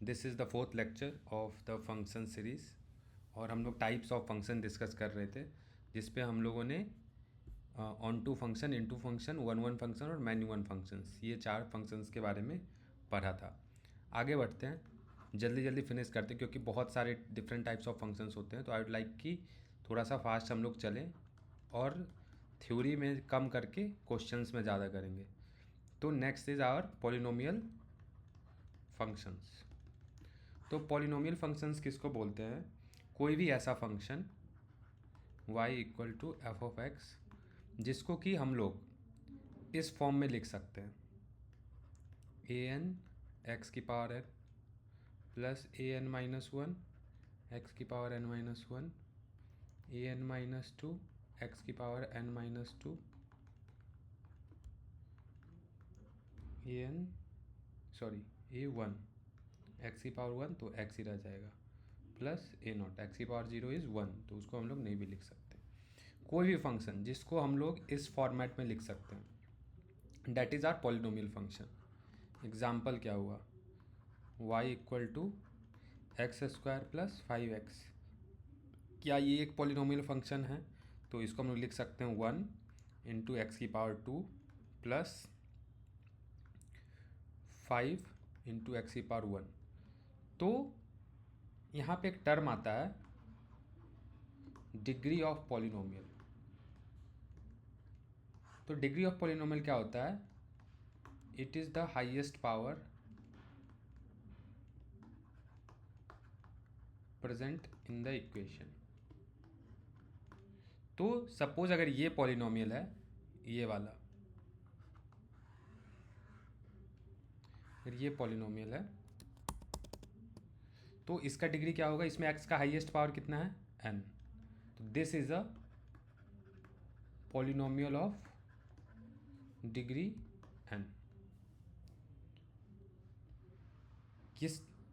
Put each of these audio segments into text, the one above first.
This is the fourth lecture of the function series और हम लोग टाइप्स ऑफ फंक्शन डिस्कस कर रहे थे जिस पे हम लोगों ने onto function, into function, one one function और मैनी वन फंक्शंस, ये 4 फंक्शंस के बारे में पढ़ा था। आगे बढ़ते हैं, जल्दी जल्दी फिनिश करते हैं क्योंकि बहुत सारे डिफरेंट टाइप्स ऑफ फंक्शंस होते हैं। तो आई वुड लाइक कि थोड़ा सा फास्ट हम लोग चलें और थ्योरी में कम करके क्वेश्चंस में ज़्यादा करेंगे। तो next is our polynomial functions. तो पॉलिनोमियल फंक्शंस किसको बोलते हैं? कोई भी ऐसा function y equal to f of x जिसको कि हम लोग इस फॉर्म में लिख सकते हैं, ए एन एक्स की power N plus A N minus one x की power N minus one, A N minus two x की पावर एन माइनस टू, ए वन एक्स की पावर वन तो एक्स ही रह जाएगा, प्लस ए नॉट एक्स की power zero is one, तो उसको हम लोग नहीं भी लिख सकते। कोई भी फंक्शन जिसको हम लोग इस फॉर्मेट में लिख सकते हैं, that is are polynomial function. Example क्या हुआ? y equal to x square plus 5x, क्या ये एक पॉलिनोमियल फंक्शन है? तो इसको हम लोग लिख सकते हैं 1 इंटू एक्स की पावर 2 प्लस 5 इंटू एक्स की पावर 1। तो यहाँ पे एक टर्म आता है डिग्री ऑफ पॉलिनोमियल। तो डिग्री ऑफ पॉलिनोमियल क्या होता है? It is the highest power present in the equation. तो सपोज अगर ये पॉलिनोमियल है, ये वाला, अगर ये पॉलिनोमियल है तो इसका डिग्री क्या होगा? इसमें x का हाईएस्ट पावर कितना है? n। तो this is a polynomial of degree n।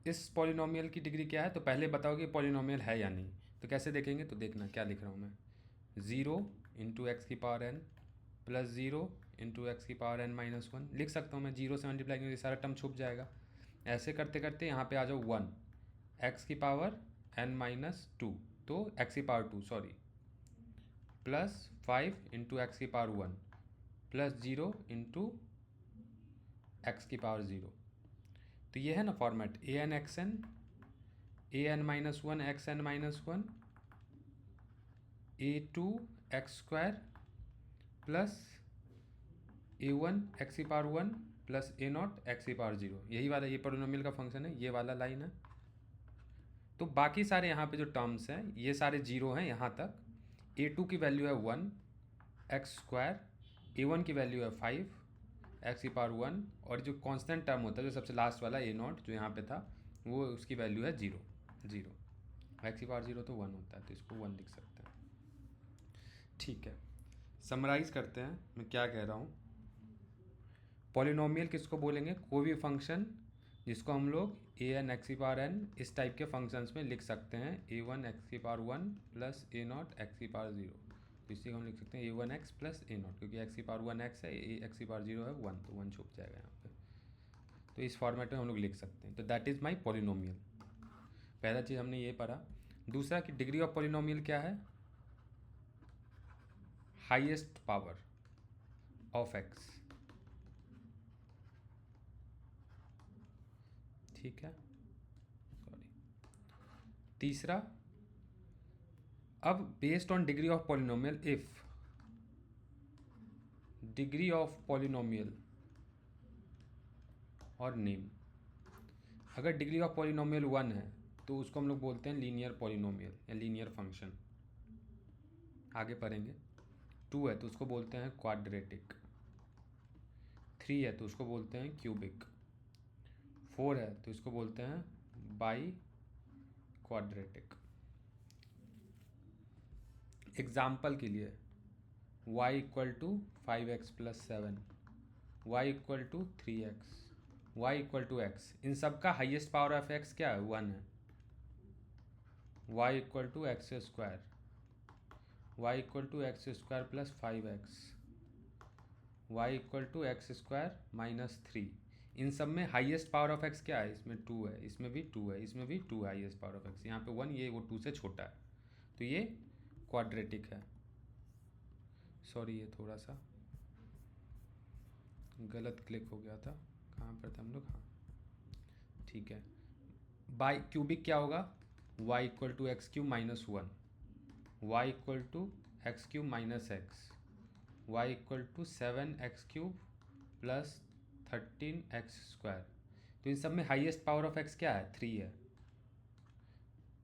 इस पॉलिनोमियल की डिग्री क्या है? तो पहले बताओ कि पॉलिनोमियल है या नहीं। तो कैसे देखेंगे? तो देखना क्या लिख रहा हूँ मैं, 0 इंटू एक्स की power n plus 0 into x की पावर n माइनस वन लिख सकता हूँ मैं। 0 से मल्टीप्लाई करेंगे सारा टर्म छुप जाएगा। ऐसे करते करते यहाँ पे आ जाओ 1 एक्स की पावर n माइनस टू, तो एक्स की power 2 sorry, plus 5 into x की पावर 1 प्लस 0 इंटू एक्स की पावर 0। तो ये है ना format, a N x n minus one x n minus one, a two x square plus a one x की power one plus A not x की power 0। यही वाला ये पॉलिनोमियल का फंक्शन है, ये वाला लाइन है। तो बाकी सारे यहाँ पे जो टर्म्स हैं ये सारे जीरो हैं यहाँ तक। ए टू की वैल्यू है 1 एक्स स्क्वायर, ए वन की वैल्यू है 5 एक्स की पावर 1, और जो कांस्टेंट टर्म होता है जो सबसे लास्ट वाला ए नॉट जो यहाँ पे था वो उसकी वैल्यू है 0 एक्स की पावर 0 तो 1 होता है, तो इसको 1 लिख सकते हैं। ठीक है, समराइज करते हैं मैं क्या कह रहा हूँ। पॉलिनोमियल किसको बोलेंगे? कोई भी फंक्शन जिसको हम लोग ए एन एक्स की पावर एन इस टाइप के फंक्शंस में लिख सकते हैं, ए वन एक्स की power 1 plus A not x की पावर 0। तो इसी को हम लिख सकते हैं A one X plus A naught, क्योंकि एक्स की पावर 1 एक्स है, ए एक्स की पावर 0 है 1, तो 1 छुप जाएगा यहाँ पे। तो इस फॉर्मेट में हम लोग लिख सकते हैं। तो दैट इज़ माई पॉलिनोमियल। पहला चीज़ हमने ये पढ़ा। दूसरा कि डिग्री ऑफ पॉलिनोमियल क्या है? Highest power of x. ठीक है, सॉरी। तीसरा, अब based on degree of polynomial, if degree of polynomial और नेम, अगर डिग्री ऑफ पॉलिनोमियल 1 है तो उसको हम लोग बोलते हैं लीनियर पॉलिनोमियल या लीनियर फंक्शन। आगे पढ़ेंगे। 2 है तो उसको बोलते हैं क्वाड्रेटिक, 3 है तो उसको बोलते हैं क्यूबिक, 4 है तो इसको बोलते हैं बाई क्वाड्रेटिक। एग्जाम्पल के लिए y equal to 5x plus 7, y equal to 3x, y equal to x, इन सब का हाइएस्ट पावर ऑफ x क्या है? 1 है। y equal to x square, y equal to x square plus 5x, y equal to x square minus 3, इन सब में highest power of x क्या है, इसमें 2 है, इसमें भी 2 है, इसमें भी 2 है हाईएस्ट पावर ऑफ एक्स, यहाँ पे 1, ये वो 2 से छोटा है, तो ये क्वाड्रेटिक है। सॉरी ये थोड़ा सा गलत क्लिक हो गया था, कहाँ पर थे हम लोग, हाँ ठीक है। बाई क्यूबिक क्या होगा, y equal to x cube minus 1, y equal to x cube minus x, Y equal to 7x cube plus 13x square. तो इन सब में हाईएस्ट पावर ऑफ x क्या है, 3 है।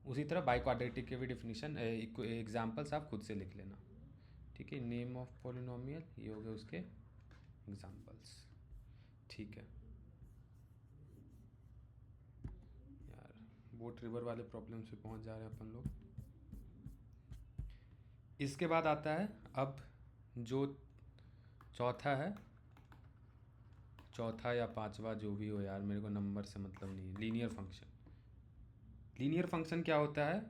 उसी तरह बाई क्वाड्रेटिक के भी डिफिनीशन एग्जाम्पल्स आप खुद से लिख लेना, ठीक है। नेम ऑफ पॉलिनोमियल, ये हो गए उसके एग्जाम्पल्स, ठीक है। यार बोट रिवर वाले प्रॉब्लम से पहुंच जा रहे हैं अपन लोग। इसके बाद आता है अब जो चौथा है, चौथा या पांचवा जो भी हो यार, मेरे को नंबर से मतलब नहीं है, लीनियर फंक्शन। लीनियर फंक्शन क्या होता है,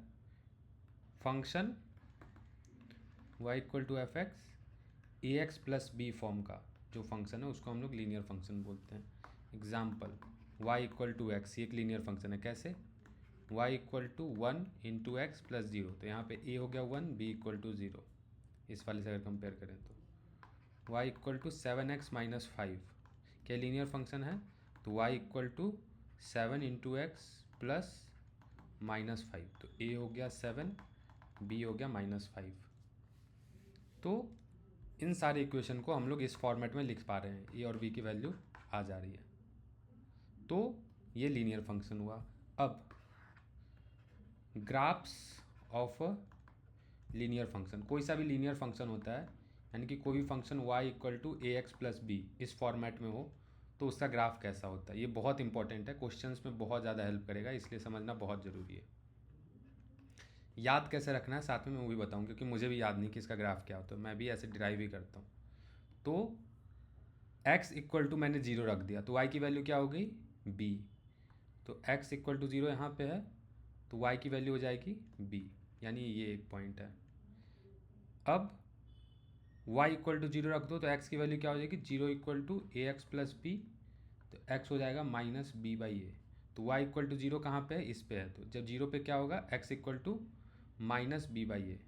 function y equal to F x a x plus b form का जो फंक्शन है उसको हम लोग लीनियर फंक्शन बोलते हैं। Example y equal to x, ये एक लीनियर फंक्शन है, कैसे, y equal to 1 into x plus 0, तो यहाँ पे a हो गया 1, b इक्वल टू 0, इस वाले से अगर कंपेयर करें तो y equal to 7x minus 5, क्या लीनियर फंक्शन है, तो y equal to 7 into x plus minus 5, तो a हो गया 7, b हो गया माइनस 5। तो इन सारे इक्वेशन को हम लोग इस फॉर्मेट में लिख पा रहे हैं, ए और b की वैल्यू आ जा रही है, तो ये लीनियर फंक्शन हुआ। अब ग्राफ्स ऑफ लीनियर फंक्शन, कोई सा भी लीनियर फंक्शन होता है, यानी कि कोई भी function y equal to a x plus b इस फॉर्मेट में हो तो उसका ग्राफ कैसा होता है, ये बहुत इंपॉर्टेंट है, क्वेश्चंस में बहुत ज़्यादा हेल्प करेगा, इसलिए समझना बहुत ज़रूरी है। याद कैसे रखना है साथ में मैं वो भी बताऊँ, क्योंकि मुझे भी याद नहीं कि इसका ग्राफ क्या होता है, मैं भी ऐसे डिराइव ही करता हूँ। तो x इक्वल टू मैंने 0 रख दिया, तो y की वैल्यू क्या हो गई, b, तो x इक्वल टू 0 यहाँ पे है, तो y की वैल्यू हो जाएगी b, यानी ये एक पॉइंट है। अब y इक्वल टू 0 रख दो तो x की वैल्यू क्या हो जाएगी, 0 equal to a x plus b, तो x हो जाएगा माइनस बी बाई ए, तो y इक्वल टू 0 कहाँ पे है, इस पे है, तो जब 0 पे क्या होगा, x equal to minus B by A,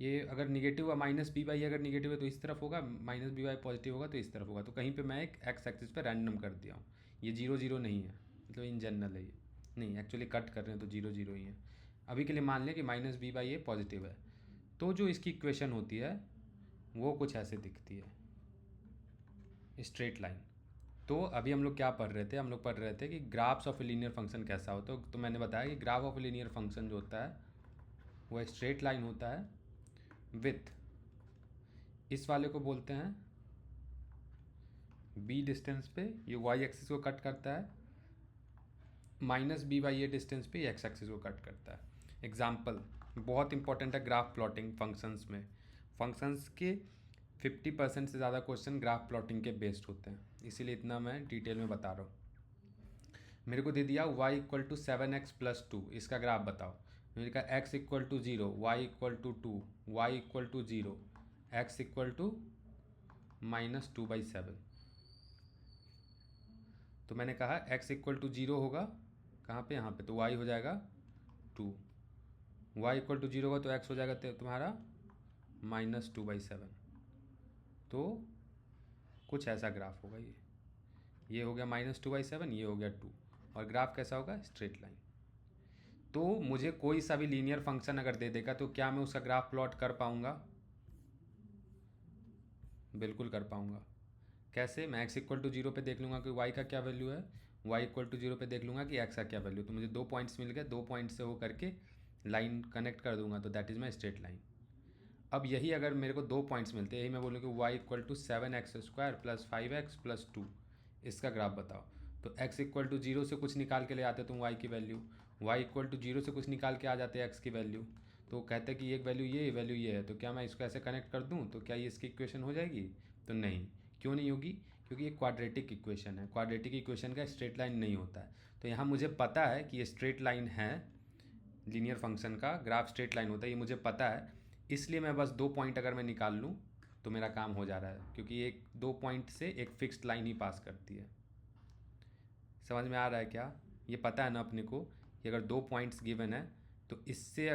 ये अगर निगेटिव हुआ, माइनस बी बाई अगर निगेटिव है तो इस तरफ होगा, माइनस बी बाई पॉजिटिव होगा तो इस तरफ होगा, तो कहीं पे मैं एक एक्स एक्सिस पे रैंडम कर दिया हूँ, ये 0 0 नहीं है, मतलब इन जनरल है ये, नहीं एक्चुअली कट कर रहे हैं तो 0 0 ही है। अभी के लिए मान लें कि minus B by a positive है, तो जो इसकी इक्वेशन होती है वो कुछ ऐसे दिखती है, स्ट्रेट लाइन। तो अभी हम लोग क्या पढ़ रहे थे, हम लोग पढ़ रहे थे कि graphs of a linear function कैसा होता है, तो मैंने बताया कि graph of a linear function जो होता है वो स्ट्रेट लाइन होता है विथ, इस वाले को बोलते हैं b डिस्टेंस पे, ये y एक्सिस को कट करता है, minus B by a distance पे ये x एक्सिस को कट करता है। एग्जाम्पल बहुत इंपॉर्टेंट है ग्राफ प्लॉटिंग फंक्शंस में, फंक्शंस के 50% से ज़्यादा क्वेश्चन ग्राफ प्लॉटिंग के बेस्ड होते हैं, इसीलिए इतना मैं डिटेल में बता रहा हूँ। मेरे को दे दिया y equal to 7x plus 2, इसका ग्राफ बताओ, मैंने कहा x equal to 0, y equal to 2, y equal to 0, x equal to minus 2/7, तो मैंने कहा x इक्वल टू 0 होगा कहाँ पे, यहाँ पे, तो y हो जाएगा 2, y इक्वल टू 0 होगा तो x हो जाएगा तुम्हारा माइनस 2/7, तो कुछ ऐसा ग्राफ होगा, ये हो गया माइनस 2/7, ये हो गया 2, और ग्राफ कैसा होगा, स्ट्रेट लाइन। तो मुझे कोई सा भी लीनियर फंक्शन अगर दे देगा तो क्या मैं उसका ग्राफ प्लॉट कर पाऊँगा, बिल्कुल कर पाऊँगा। कैसे, मैं x इक्वल टू 0 पे देख लूँगा कि y का क्या वैल्यू है, y इक्वल टू 0 पे देख लूँगा कि x का क्या वैल्यू, तो मुझे 2 पॉइंट्स मिल गए, 2 पॉइंट से हो करके लाइन कनेक्ट कर दूंगा, तो that is my straight line. अब यही अगर मेरे को 2 पॉइंट्स मिलते हैं, यही मैं बोलूँ कि y equal to 7x square plus 5x plus 2, इसका ग्राफ बताओ, तो x इक्वल टू 0 से कुछ निकाल के ले आते तुम y की वैल्यू, y इक्वल टू 0 से कुछ निकाल के आ जाते x की वैल्यू, तो कहते हैं कि एक वैल्यू ये वैल्यू ये है, तो क्या मैं इसको ऐसे कनेक्ट कर दूँ, तो क्या ये इसकी इक्वेशन हो जाएगी, तो नहीं, क्यों नहीं होगी, क्योंकि ये क्वाड्रेटिक इक्वेशन है, क्वाड्रेटिक इक्वेशन का स्ट्रेट लाइन नहीं होता है। तो यहाँ मुझे पता है कि ये स्ट्रेट लाइन है, लीनियर फंक्शन का ग्राफ स्ट्रेट लाइन होता है, ये मुझे पता है, इसलिए मैं बस 2 पॉइंट अगर मैं निकाल लूँ तो मेरा काम हो जा रहा है, क्योंकि एक दो पॉइंट से एक फिक्स्ड लाइन ही पास करती है। समझ में आ रहा है क्या? ये पता है ना अपने को कि अगर दो पॉइंट्स गिवन है तो इससे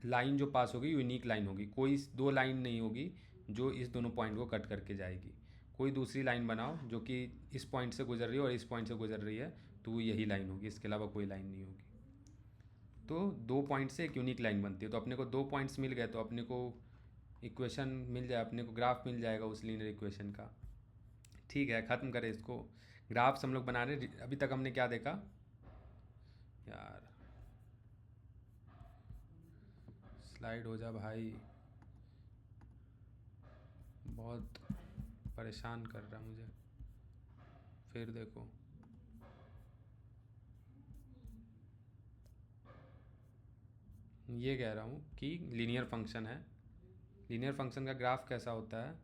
लाइन जो पास होगी यूनिक लाइन होगी, कोई दो लाइन नहीं होगी जो इस दोनों पॉइंट को कट करके जाएगी। कोई दूसरी लाइन बनाओ जो कि इस पॉइंट से गुजर रही है और इस पॉइंट से गुजर रही है, तो वो यही लाइन होगी, इसके अलावा कोई लाइन नहीं होगी। तो दो पॉइंट से एक यूनिक लाइन बनती है। तो अपने को दो पॉइंट्स मिल गए तो अपने को इक्वेशन मिल जाए, अपने को ग्राफ मिल जाएगा उस लीनियर इक्वेशन का। ठीक है, ख़त्म करें इसको। ग्राफ्स हम लोग बना रहे, अभी तक हमने क्या देखा यार? स्लाइड हो जा भाई, बहुत परेशान कर रहा मुझे। फिर देखो, ये कह रहा हूँ कि लीनियर फंक्शन है, लीनियर फंक्शन का ग्राफ कैसा होता है,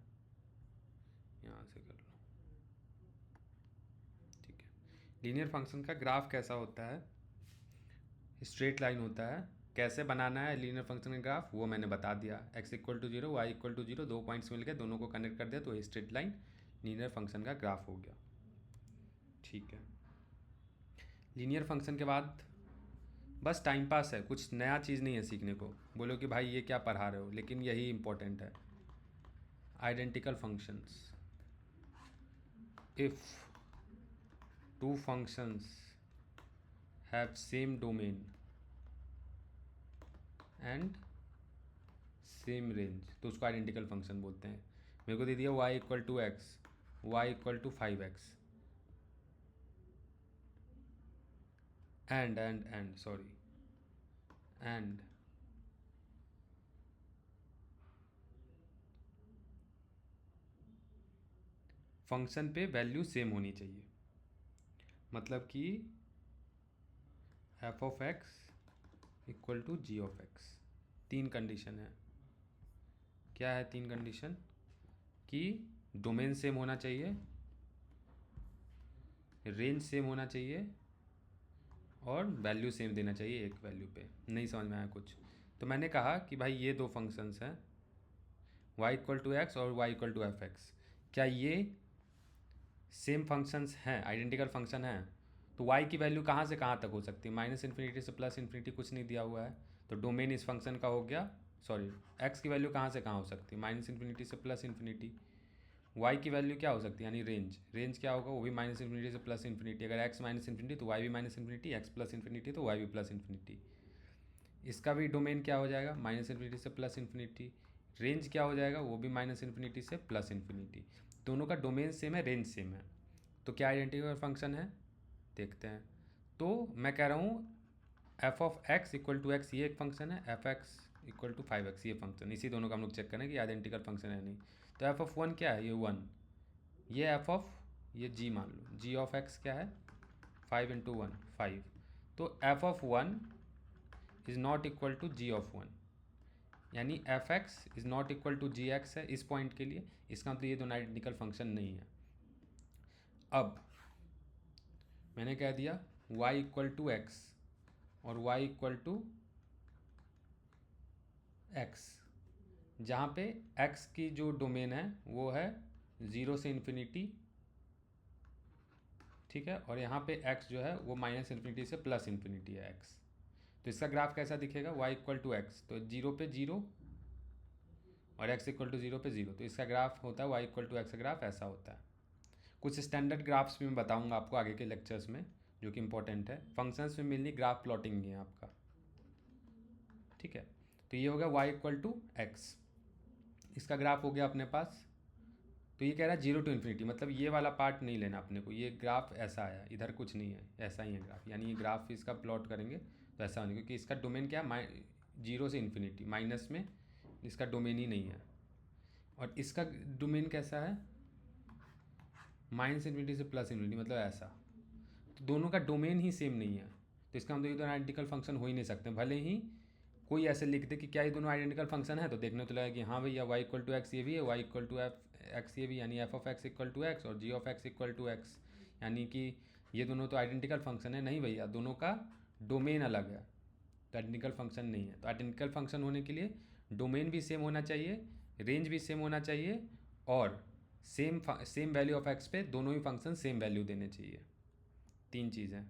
यहाँ से कर लो। ठीक है, लीनियर फंक्शन का ग्राफ कैसा होता है? स्ट्रेट लाइन होता है। कैसे बनाना है लीनियर फंक्शन का ग्राफ वो मैंने बता दिया। x equal to zero, y equal to zero, दो पॉइंट्स मिल गए, दोनों को कनेक्ट कर दिया तो ये स्ट्रेट लाइन लीनियर फंक्शन का ग्राफ हो गया। ठीक है, लीनियर फंक्शन के बाद बस टाइम पास है, कुछ नया चीज़ नहीं है सीखने को। बोलो कि भाई ये क्या पढ़ा रहे हो, लेकिन यही इंपॉर्टेंट है। Identical functions, if two functions have same domain and same range, तो उसको आइडेंटिकल फंक्शन बोलते हैं। मेरे को दे दिया y equal to x, Y equal to 5x, and sorry, and function पे वैल्यू सेम होनी चाहिए। मतलब कि f of x equal to g of x। तीन कंडीशन है। क्या है तीन कंडीशन? कि डोमेन सेम होना चाहिए, रेंज सेम होना चाहिए, और वैल्यू सेम देना चाहिए एक वैल्यू पे। नहीं समझ में आया कुछ? तो मैंने कहा कि भाई ये दो फंक्शंस हैं, y इक्वल टू एक्स और y equal to F x, क्या ये सेम फंक्शंस हैं, आइडेंटिकल फंक्शन हैं? तो y की वैल्यू कहाँ से कहाँ तक हो सकती है? माइनस इन्फिनिटी से प्लस इन्फिनिटी, कुछ नहीं दिया हुआ है। तो डोमेन इस फंक्शन का हो गया, सॉरी, x की वैल्यू कहाँ से कहाँ हो सकती है? माइनस इन्फिनिटी से प्लस इन्फिनिटी। y की वैल्यू क्या हो सकती है, यानी रेंज, रेंज क्या होगा? वो भी माइनस इन्फिनिटी से प्लस इन्फिनिटी। अगर x माइनस इन्फिनिटी तो y भी minus infinity, x plus infinity तो y भी प्लस इन्फिनिटी। इसका भी डोमेन क्या हो जाएगा? माइनस इन्फिनिटी से प्लस इन्फिनिटी। रेंज क्या हो जाएगा? वो भी माइनस इन्फिनिटी से प्लस इन्फिनिटी। दोनों का डोमेन सेम है, रेंज सेम है, तो क्या आइडेंटिकल फंक्शन है? देखते हैं। तो मैं कह रहा हूँ f of x equal to x ये एक फंक्शन है, F x equal to 5x ये फंक्शन, इसी दोनों का हम लोग चेक करें कि आइडेंटिकल फंक्शन है नहीं। तो एफ ऑफ वन क्या है? ये 1। ये एफ ऑफ, ये जी मान लो, जी ऑफ एक्स क्या है? 5 इंटू 1 5। तो f of 1 is not equal to g of 1, यानी f x is not equal to g x है इस पॉइंट के लिए। इसका मतलब ये दोनों आइडेंटिकल फंक्शन नहीं है। अब मैंने कह दिया y इक्वल टू एक्स और y इक्वल टू एक्स, जहाँ पे x की जो डोमेन है वो है 0 से इन्फिनिटी, ठीक है, और यहाँ पे x जो है वो माइनस इन्फिनिटी से प्लस इन्फिनिटी है x। तो इसका ग्राफ कैसा दिखेगा? y इक्वल टू एक्स, तो 0 पे 0 और x इक्वल टू 0 पे 0, तो इसका ग्राफ होता है y इक्वल टू एक्स का ग्राफ ऐसा होता है। कुछ स्टैंडर्ड ग्राफ्स भी मैं बताऊंगा आपको आगे के लेक्चर्स में जो कि इंपॉर्टेंट है। फंक्शंस में मिलनी ग्राफ प्लॉटिंग है आपका, ठीक है। तो ये हो गया y इक्वल टू एक्स, इसका ग्राफ हो गया अपने पास। तो ये कह रहा है 0 टू इन्फिनिटी, मतलब ये वाला पार्ट नहीं लेना अपने को, ये ग्राफ ऐसा आया, इधर कुछ नहीं है, ऐसा ही है ग्राफ, यानी ये ग्राफ इसका प्लॉट करेंगे तो ऐसा होने, क्योंकि इसका डोमेन क्या है? 0 से इन्फिनिटी, माइनस में इसका डोमेन ही नहीं है। और इसका डोमेन कैसा है? माइनस इन्फिनिटी से प्लस इन्फिनिटी, मतलब ऐसा। तो दोनों का डोमेन ही सेम नहीं है, तो इसका मतलब ये दोनों आइडेंटिकल फंक्शन हो ही नहीं सकते। भले ही कोई ऐसे लिख दे कि क्या ये दोनों आइडेंटिकल फंक्शन है, तो देखने तो लगेगा कि हाँ भैया y इक्वल टू एक्स ये भी है, y equal to F X ये भी, यानी F of x equal to x और G of x equal to X, यानी कि ये दोनों तो आइडेंटिकल फंक्शन है। नहीं भैया, दोनों का डोमेन अलग है, तो आइडेंटिकल फंक्शन नहीं है। तो आइडेंटिकल फंक्शन होने के लिए डोमेन भी सेम होना चाहिए, रेंज भी सेम होना चाहिए, और सेम वैल्यू ऑफ एक्स पे दोनों ही फंक्शन सेम वैल्यू देने चाहिए। 3 चीज़ें।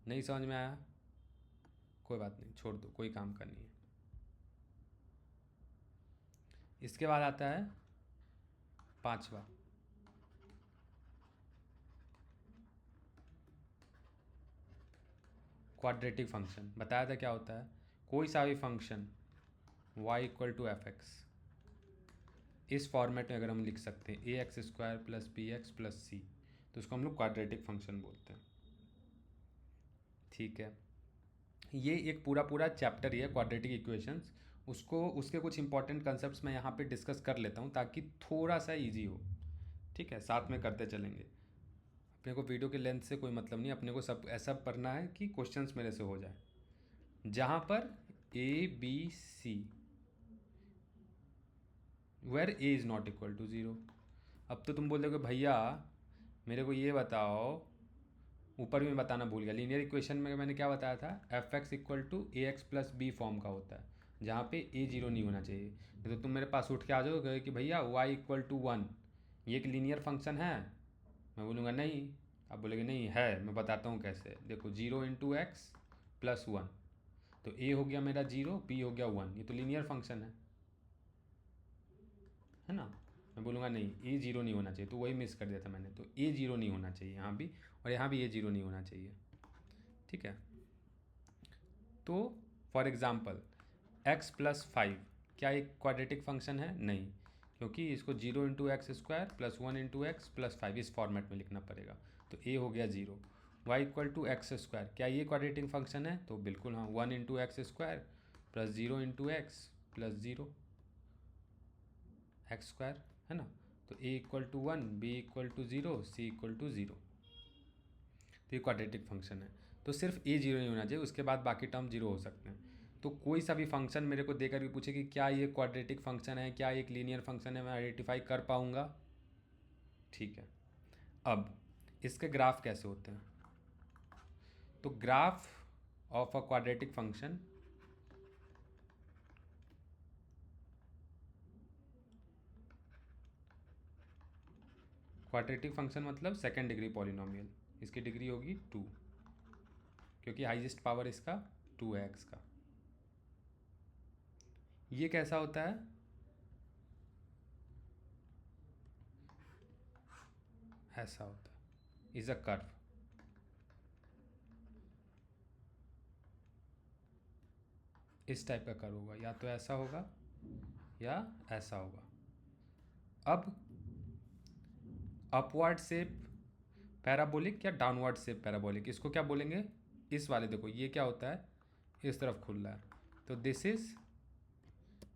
नहीं समझ में आया? कोई बात नहीं, छोड़ दो, कोई काम का नहीं है। इसके बाद आता है 5वां, क्वाड्रेटिक फंक्शन। बताया था क्या होता है? कोई सा भी function y equal to F X, इस फॉर्मेट में अगर हम लिख सकते हैं A X square plus B X plus C, तो उसको हम लोग क्वाड्रेटिक फंक्शन बोलते हैं। ठीक है, ये एक पूरा पूरा चैप्टर ही है क्वाड्रेटिक इक्वेशंस। उसको उसके कुछ इंपॉर्टेंट कंसेप्ट्स मैं यहाँ पे डिस्कस कर लेता हूँ ताकि थोड़ा सा इजी हो। ठीक है, साथ में करते चलेंगे। अपने को वीडियो के लेंथ से कोई मतलब नहीं, अपने को सब ऐसा पढ़ना है कि क्वेश्चंस मेरे से हो जाए। जहाँ पर a b c where a is not equal to zero. अब तो तुम बोलोगे भैया मेरे को ये बताओ, ऊपर में बताना भूल गया, लीनियर इक्वेशन में मैंने क्या बताया था, f x equal to a x plus b form का होता है, जहाँ पे ए जीरो नहीं होना चाहिए। तो तुम मेरे पास उठ के आ जाओगे कि भैया वाई इक्वल टू वन ये एक लीनियर फंक्शन है। मैं बोलूँगा नहीं। आप बोलेंगे नहीं है, मैं बताता हूँ कैसे। देखो, zero into x plus one, तो ए हो गया मेरा जीरो, बी हो गया वन, ये तो लीनियर फंक्शन है ना। मैं बोलूँगा नहीं, ए जीरो नहीं होना चाहिए, तो वही मिस कर दिया था मैंने। तो ए जीरो नहीं होना चाहिए यहाँ भी, और यहाँ भी ए जीरो नहीं होना चाहिए। ठीक है, तो for example x plus five क्या एक क्वाड्रेटिक फंक्शन है? नहीं, क्योंकि इसको zero into x square plus one into x plus five इस फॉर्मेट में लिखना पड़ेगा। तो ए हो गया zero. Y equal to x square, क्या ये क्वाड्रेटिक फंक्शन है? तो बिल्कुल हाँ, one into x square plus zero into x plus zero x square, है ना। तो a equal to one, B equal to zero, c equal to zero. तो ये क्वाड्रेटिक फंक्शन है। तो सिर्फ ए जीरो नहीं होना चाहिए, उसके बाद बाकी टर्म जीरो हो सकते हैं। तो कोई सा भी फंक्शन मेरे को देकर भी पूछे कि क्या ये क्वाड्रेटिक फंक्शन है, क्या एक लीनियर फंक्शन है, मैं आइडेंटिफाई कर पाऊँगा। ठीक है, अब इसके ग्राफ कैसे होते हैं? तो graph of a quadratic function, quadratic function मतलब सेकेंड डिग्री पॉलिनोमियल, इसकी डिग्री होगी 2, क्योंकि हाईएस्ट पावर इसका 2 है एक्स का। ये कैसा होता है? ऐसा होता है, इज अ कर्व। इस टाइप का कर्व होगा, या तो ऐसा होगा या ऐसा होगा। अब अपवर्ड शेप पैराबोलिक या डाउनवर्ड शेप पैराबोलिक, इसको क्या बोलेंगे? इस वाले देखो, ये क्या होता है, इस तरफ खुल रहा है, तो दिस इज,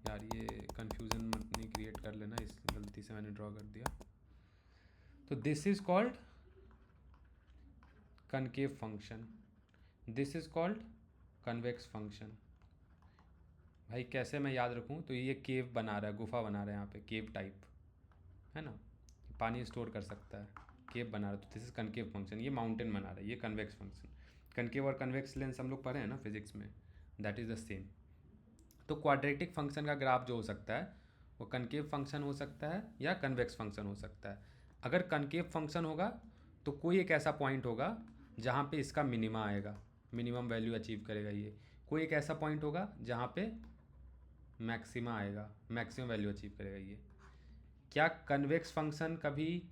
यार ये कंफ्यूजन मत नहीं क्रिएट कर लेना, इस गलती से मैंने ड्रॉ कर दिया। तो this is called concave function, this is called convex function. भाई कैसे मैं याद रखूँ? तो ये केव बना रहा है, गुफा बना रहा है यहाँ पे, केव टाइप, है ना, पानी स्टोर कर सकता है, केव बना रहा है, तो दिस इज कनकेव फंक्शन। ये माउंटेन बना रहा है, ये कन्वेक्स फंक्शन। कनकेव और कन्वेक्स लेंस हम लोग पढ़े हैं ना फिजिक्स में, दैट इज़ द सेम। तो क्वाड्रेटिक फंक्शन का ग्राफ जो हो सकता है वो कनकेव फंक्शन हो सकता है या कन्वेक्स फंक्शन हो सकता है। अगर कनकेव फंक्शन होगा तो कोई एक ऐसा पॉइंट होगा जहाँ पे इसका मिनिमा आएगा, मिनिमम वैल्यू अचीव करेगा ये। कोई एक ऐसा पॉइंट होगा जहाँ पे मैक्सिमा आएगा, मैक्सिमम वैल्यू अचीव करेगा ये। क्या कन्वेक्स फंक्शन कभी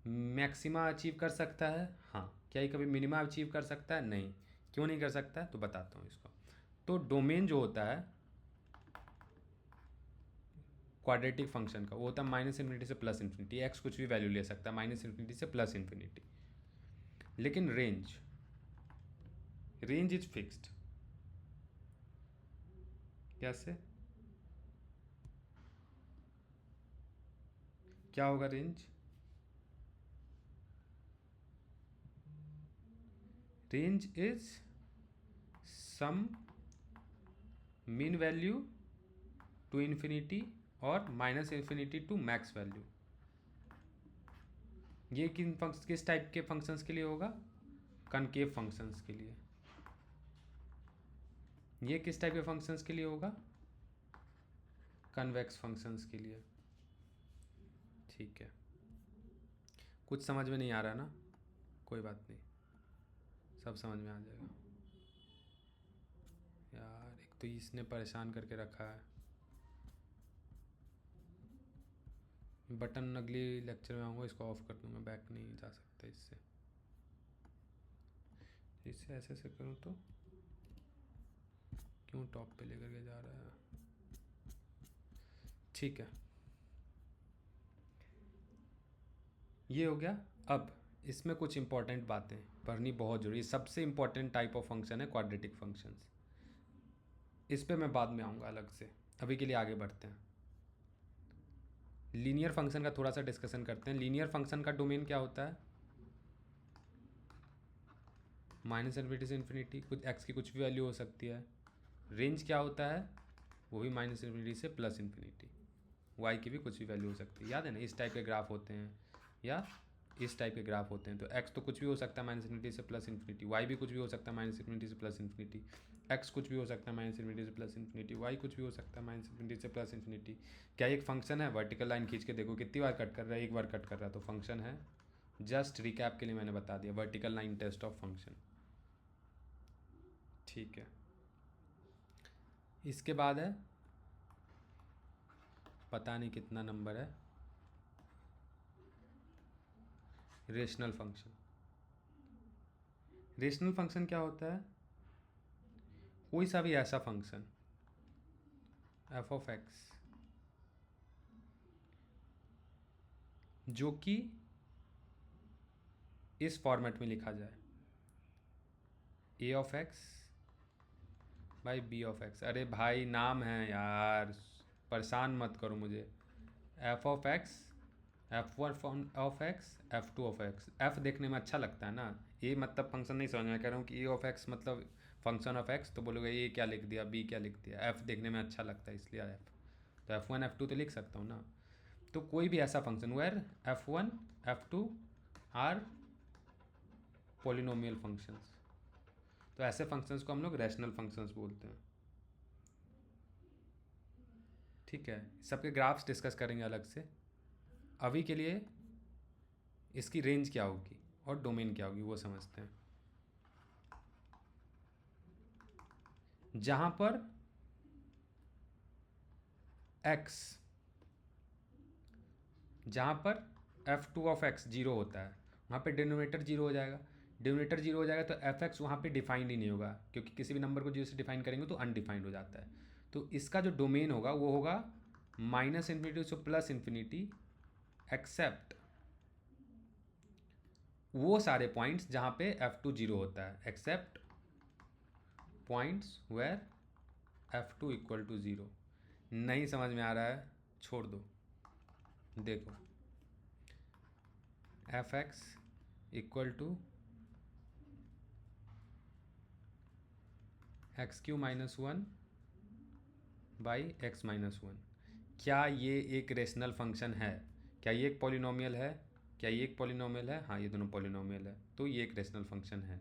मैक्सिमा अचीव कर सकता है? हाँ। क्या ये कभी मिनिमा अचीव कर सकता है? नहीं। क्यों नहीं कर सकता है? तो बताता हूँ इसको। तो डोमेन जो होता है क्वाड्रेटिक फंक्शन का, वो होता है माइनस इन्फिनिटी से प्लस इन्फिनिटी। एक्स कुछ भी वैल्यू ले सकता है, माइनस इन्फिनिटी से प्लस इन्फिनिटी। लेकिन रेंज, रेंज इज फिक्स्ड। कैसे? क्या होगा रेंज? Range is some min value to infinity और minus infinity to max value. ये किस टाइप के फंक्शंस के लिए होगा? कनकेव फंक्शंस के लिए। ये किस टाइप के फंक्शंस के लिए होगा? कन्वेक्स फंक्शंस के लिए। ठीक है, कुछ समझ में नहीं आ रहा ना, कोई बात नहीं, सब समझ में आ जाएगा। यार एक तो इसने परेशान करके रखा है। बटन अगली लेक्चर में आऊँगा, इसको ऑफ कर दूँगा, बैक नहीं जा सकता इससे। इससे ऐसे ऐसे करूँ तो क्यों टॉप पे लेकर के जा रहा है। ठीक है, ये हो गया। अब इसमें कुछ इंपॉर्टेंट बातें पढ़नी बहुत जरूरी। सबसे इंपॉर्टेंट टाइप ऑफ फंक्शन है क्वाड्रेटिक फंक्शंस। इस पे मैं बाद में आऊँगा अलग से, अभी के लिए आगे बढ़ते हैं। लीनियर फंक्शन का थोड़ा सा डिस्कशन करते हैं। लीनियर फंक्शन का डोमेन क्या होता है? माइनस इन्फिनिटी से इन्फिनिटी, कुछ एक्स की कुछ भी वैल्यू हो सकती है। रेंज क्या होता है? वो भी माइनस इन्फिनिटी से प्लस इन्फिनिटी, वाई की भी कुछ भी वैल्यू हो सकती है। याद है ना, इस टाइप के ग्राफ होते हैं या इस टाइप के ग्राफ होते हैं। तो एक्स तो कुछ भी हो सकता है माइनस इन्फिनिटी से प्लस इन्फिनिटी, वाई भी कुछ भी हो सकता है माइनस इन्फिनिटी से प्लस इन्फिनिटी, एक्स कुछ भी हो सकता है माइनस इन्फिनिटी से प्लस इन्फिनिटी, वाई कुछ भी हो सकता है माइनस इन्फिनिटी से प्लस इन्फिनिटी। क्या एक फंक्शन है? वर्टिकल लाइन खींच के देखो कितनी बार कट कर रहा है, एक बार कट कर रहा है, तो फंक्शन है। जस्ट रिकैप के लिए मैंने बता दिया, vertical line test of function. ठीक है, इसके बाद है, पता नहीं कितना नंबर है, रेशनल फंक्शन। रेशनल फंक्शन क्या होता है? कोई सा भी ऐसा फंक्शन एफ ऑफ एक्स जो कि इस फॉर्मेट में लिखा जाए, A of X by B of X. अरे भाई नाम है यार, परेशान मत करो मुझे। F of X, F1 of X, F2 of X. F देखने में अच्छा लगता है ना, ए मतलब फंक्शन नहीं समझ में, कह रहा हूँ कि ए ऑफ एक्स मतलब फंक्शन ऑफ एक्स, तो बोलोगे ए क्या लिख दिया, बी क्या लिख दिया। F देखने में अच्छा लगता है इसलिए F, तो F1 F2 तो लिख सकता हूँ ना। तो कोई भी ऐसा function where F1 F2 are polynomial functions, तो ऐसे फंक्शंस को हम लोग रैशनल फंक्शंस बोलते हैं। ठीक है, सबके ग्राफ्स डिस्कस करेंगे अलग से। अभी के लिए इसकी रेंज क्या होगी और डोमेन क्या होगी वो समझते हैं। जहां पर x, जहां पर F2 ऑफ x जीरो होता है, वहां पे डिनोमिनेटर जीरो हो जाएगा। डिनोमिनेटर जीरो हो जाएगा तो एफ एक्स वहाँ पर डिफाइंड ही नहीं होगा, क्योंकि किसी भी नंबर को जीरो से डिफाइन करेंगे तो अनडिफाइंड हो जाता है। तो इसका जो डोमेन होगा वो होगा माइनस इन्फिनिटी से प्लस इन्फिनिटी, एक्सेप्ट वो सारे पॉइंट्स जहाँ पे F2 जीरो होता है, except points where F2 equal to zero. नहीं समझ में आ रहा है, छोड़ दो। देखो f x equal to x cube minus one by x minus one. क्या ये एक रेशनल फंक्शन है? क्या ये एक पॉलिनोमियल है? क्या ये एक पॉलिनोमियल है? हाँ, ये दोनों पॉलिनोमियल है, तो ये एक रेशनल फंक्शन है।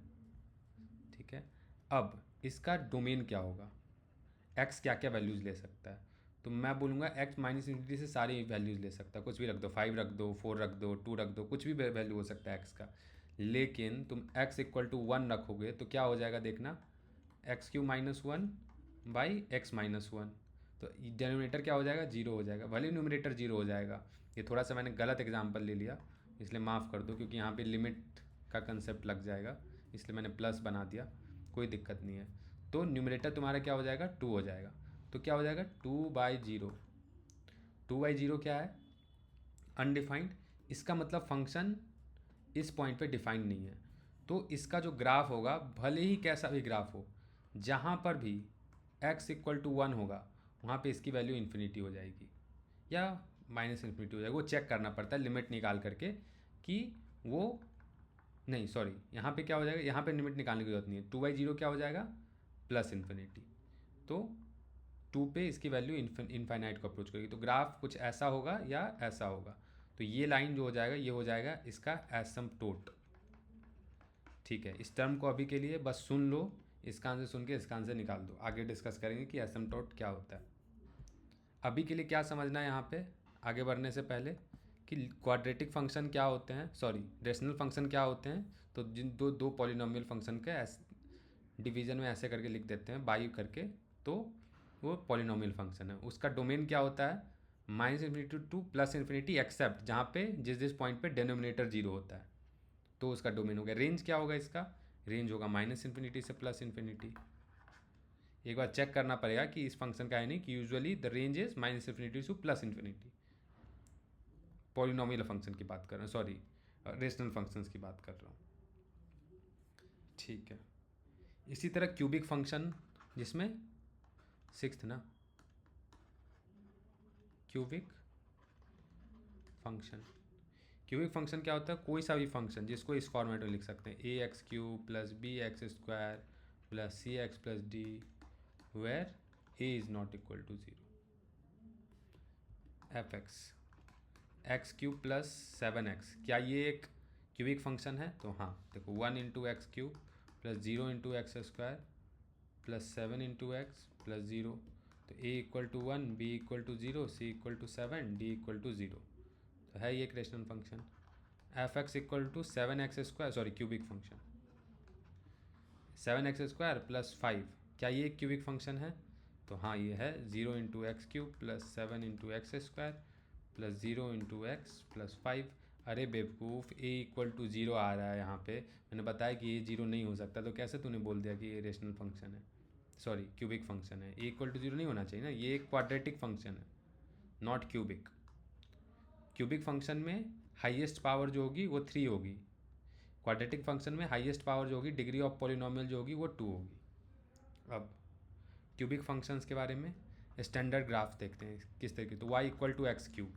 ठीक है, अब इसका डोमेन क्या होगा? एक्स क्या क्या वैल्यूज़ ले सकता है? तो मैं बोलूँगा एक्स माइनस इन्फिनिटी से सारी वैल्यूज़ ले सकता है, कुछ भी रख दो, 5 रख दो, 4 रख दो, 2 रख दो, कुछ भी वैल्यू हो सकता है एक्स का। लेकिन तुम एक्स इक्वल टू 1 रखोगे तो क्या हो जाएगा देखना, x cube minus one by x minus one. तो डिनोमिनेटर क्या हो जाएगा? जीरो हो जाएगा, भले न्यूमरेटर जीरो हो जाएगा। ये थोड़ा सा मैंने गलत एग्जाम्पल ले लिया, इसलिए माफ़ कर दो, क्योंकि यहाँ पे लिमिट का कंसेप्ट लग जाएगा, इसलिए मैंने प्लस बना दिया, कोई दिक्कत नहीं है। तो न्यूमरेटर तुम्हारा क्या हो जाएगा? 2 हो जाएगा। तो क्या हो जाएगा? 2/0। 2/0 क्या है? अनडिफाइंड। इसका मतलब फंक्शन इस पॉइंट पे डिफाइंड नहीं है। तो इसका जो ग्राफ होगा, भले ही कैसा भी ग्राफ हो, जहाँ पर भी x इक्वल टू 1 होगा वहाँ पे इसकी वैल्यू इन्फिनिटी हो जाएगी या माइनस इन्फिनिटी हो जाएगी। वो चेक करना पड़ता है लिमिट निकाल करके कि वो, नहीं सॉरी, यहाँ पे क्या हो जाएगा, यहाँ पे लिमिट निकालने की जरूरत नहीं है। 2/0 क्या हो जाएगा? Plus infinity. तो 2 पे इसकी वैल्यू इनफाइनाइट को अप्रोच करेगी, तो ग्राफ कुछ ऐसा होगा या ऐसा होगा। तो ये लाइन जो हो जाएगा ये हो जाएगा इसका एसिम्पटोट। ठीक है, इस टर्म को अभी के लिए बस सुन लो, इसका आंसर सुन के इसका आंसर निकाल दो, आगे डिस्कस करेंगे कि एसिम्पटोट क्या होता है। अभी के लिए क्या समझना है यहाँ पे आगे बढ़ने से पहले, कि क्वाड्रेटिक फंक्शन क्या होते हैं, सॉरी रेशनल फंक्शन क्या होते हैं। तो जिन दो दो पॉलिनोमियल फंक्शन के डिवीजन में ऐसे करके लिख देते हैं बाई करके, तो वो पॉलिनोमियल फंक्शन है। उसका डोमेन क्या होता है, -∞ टू +∞, एक्सेप्ट जहाँ पे जिस पॉइंट पे डिनोमिनेटर 0 होता है, तो उसका डोमेन हो गया। रेंज क्या होगा इसका, रेंज होगा -∞ से +∞। एक बार चेक करना पड़ेगा कि इस फंक्शन का है नहीं कि usually the range is -∞ to +∞। Polynomial function की बात कर रहा हूँ, सॉरी रेशनल फंक्शंस की बात कर रहा हूँ। ठीक है, इसी तरह क्यूबिक फंक्शन, जिसमें 6th ना, क्यूबिक फंक्शन। क्यूबिक फंक्शन क्या होता है, कोई सा भी फंक्शन जिसको इस फॉर्मेट में लिख सकते हैं, ax³ + bx² + cx + d where a is not equal to 0। fx x³ + 7x, क्या ये एक क्यूबिक फंक्शन है? तो हाँ, देखो 1 × x³ + 0 × x² + 7 × x + 0, तो a = 1, b = 0, c = 7, d = 0, तो है ये एक rational function. fx = 7x², sorry cubic function 7x² + 5, क्या ये एक क्यूबिक फंक्शन है? तो हाँ ये है 0 × x³ + 7 × x² + 0 × x + 5। अरे बेवकूफ़, a = 0 आ रहा है यहाँ पे, मैंने बताया कि ये 0 नहीं हो सकता, तो कैसे तूने बोल दिया कि ये रेशनल फंक्शन है, सॉरी क्यूबिक फंक्शन है? a = 0 नहीं होना चाहिए ना, ये एक क्वाड्रेटिक फंक्शन है, नॉट क्यूबिक। क्यूबिक फंक्शन में हाईएस्ट पावर जो होगी वो 3 होगी, क्वाड्रेटिक फंक्शन में हाईएस्ट पावर जो होगी, डिग्री ऑफ पॉलिनोमियल जो होगी वो 2 होगी। अब क्यूबिक फंक्शंस के बारे में स्टैंडर्ड ग्राफ देखते हैं किस तरीके, तो y = x³,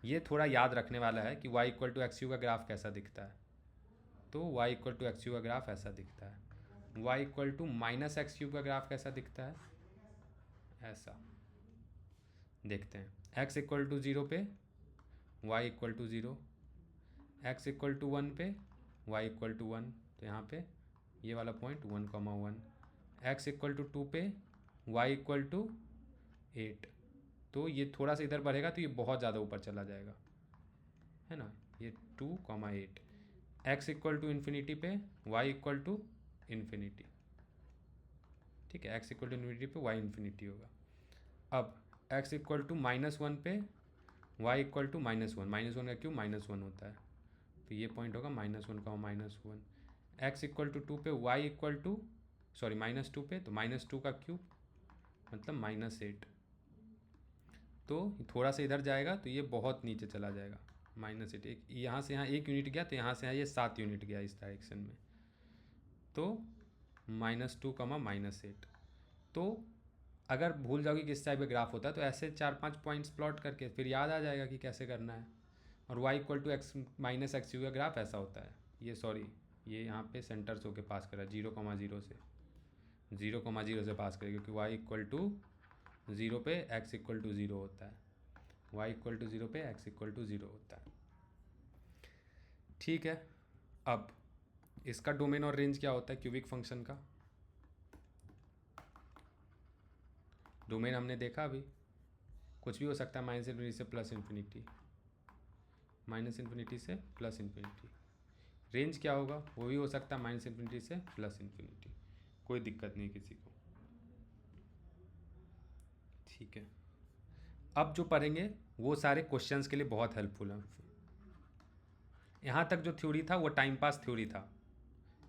ये थोड़ा याद रखने वाला है कि y = x³ का ग्राफ कैसा दिखता है। तो y = x³ का ग्राफ ऐसा दिखता है, y = -x³ का ग्राफ कैसा दिखता है, ऐसा देखते हैं। x = 0 पे y = 0, x = 1 पे y = 1, तो यहाँ पे ये वाला पॉइंट 1,1, x = 2 पे y = 8, तो ये थोड़ा सा इधर बढ़ेगा तो ये बहुत ज़्यादा ऊपर चला जाएगा, है ना, ये 2,8। x = ∞ पे y = ∞, ठीक है, x = ∞ पे y ∞ होगा। अब x = -1 पे y = -1, -1 का क्यों -1 होता है, तो ये पॉइंट होगा -1,-1। x = 2 पे y = सॉरी -2 पे, तो -2 का क्यूब मतलब -8, तो थोड़ा सा इधर जाएगा तो ये बहुत नीचे चला जाएगा, -8। एक यहाँ से यहाँ 1 यूनिट गया, तो यहाँ से यहाँ ये 7 यूनिट गया इस डायरेक्शन में, तो -2, -8। तो अगर भूल जाओगे किस टाइप का ग्राफ होता है, तो ऐसे 4-5 पॉइंट्स प्लॉट करके फिर याद आ जाएगा कि कैसे करना है। और y = x -x³ का ग्राफ ऐसा होता है, ये सॉरी ये यहाँ पे सेंटर से होके पास कर रहा है 0,0 से, 0,0 से पास करेगा, क्योंकि y = 0 पे x = 0 होता है, y = 0 पे x = 0 होता है। ठीक है, अब इसका डोमेन और रेंज क्या होता है क्यूबिक फंक्शन का? डोमेन हमने देखा अभी, कुछ भी हो सकता है, -∞ से +∞, -∞ से +∞। रेंज क्या होगा, वो भी हो सकता है -∞ से +∞, कोई दिक्कत नहीं किसी को। ठीक है, अब जो पढ़ेंगे वो सारे क्वेश्चंस के लिए बहुत हेल्पफुल है। यहाँ तक जो थ्योरी था वो टाइम पास थ्योरी था,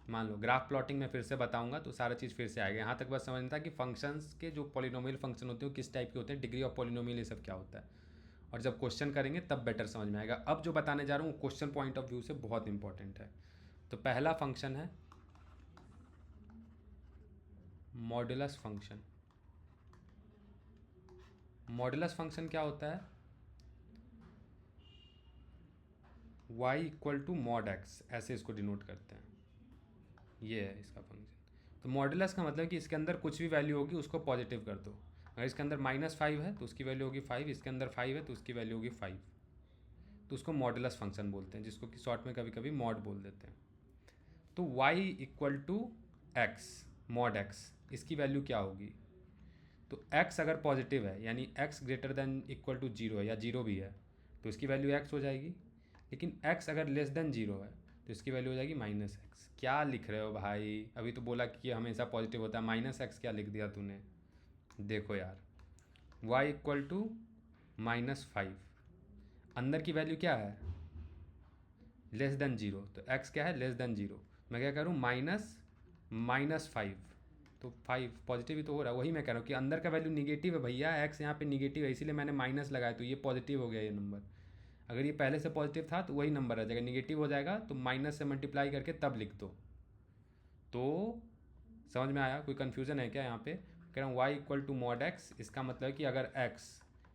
मान लो ग्राफ प्लॉटिंग में फिर से बताऊंगा तो सारा चीज़ फिर से आएगा। यहाँ तक बस समझना था कि फंक्शंस के जो पॉलिनोमियल फंक्शन होते हैं वो किस टाइप के होते हैं, डिग्री ऑफ पॉलिनोमियल, ये सब क्या होता है, और जब क्वेश्चन करेंगे तब बेटर समझ में आएगा। अब जो बताने जा रहा हूँ क्वेश्चन पॉइंट ऑफ व्यू से बहुत इंपॉर्टेंट है। तो पहला फंक्शन है मॉडुलस फंक्शन। मॉडुलस फंक्शन क्या होता है, y = mod x, ऐसे इसको डिनोट करते हैं, ये है इसका फंक्शन। तो मॉडुलस का मतलब कि इसके अंदर कुछ भी वैल्यू होगी उसको पॉजिटिव कर दो। अगर इसके अंदर -5 है तो उसकी वैल्यू होगी 5, इसके अंदर 5 है तो उसकी वैल्यू होगी 5, तो उसको मॉडुलस फंक्शन बोलते हैं, जिसको कि शॉर्ट में कभी कभी मॉड बोल देते हैं। तो y = x, मॉड x, इसकी वैल्यू क्या होगी, तो x अगर पॉजिटिव है यानी x > 0 है या 0 भी है, तो इसकी वैल्यू x हो जाएगी। लेकिन x अगर लेस देन 0 है तो इसकी वैल्यू हो जाएगी -x। क्या लिख रहे हो भाई? अभी तो बोला कि हमेशा पॉजिटिव होता है, -x क्या लिख दिया तूने? देखो यार, y इक्वल टू -5, अंदर की वैल्यू क्या है? लेस देन 0, तो x क्या है? Less than 0। मैं क्या करूँ? -5, तो 5 पॉजिटिव ही तो हो रहा है। वही मैं कह रहा हूँ कि अंदर का वैल्यू निगेटिव है भैया, x यहाँ पे निगेटिव है, इसीलिए मैंने माइनस लगाया, तो ये पॉजिटिव हो गया ये नंबर। अगर ये पहले से पॉजिटिव था तो वही नंबर आ जाएगा, निगेटिव हो जाएगा तो माइनस से मल्टीप्लाई करके तब लिख दो। तो समझ में आया? कोई कन्फ्यूज़न है क्या यहाँ पे? कह रहा हूँ y equal to mod x, इसका मतलब है कि अगर x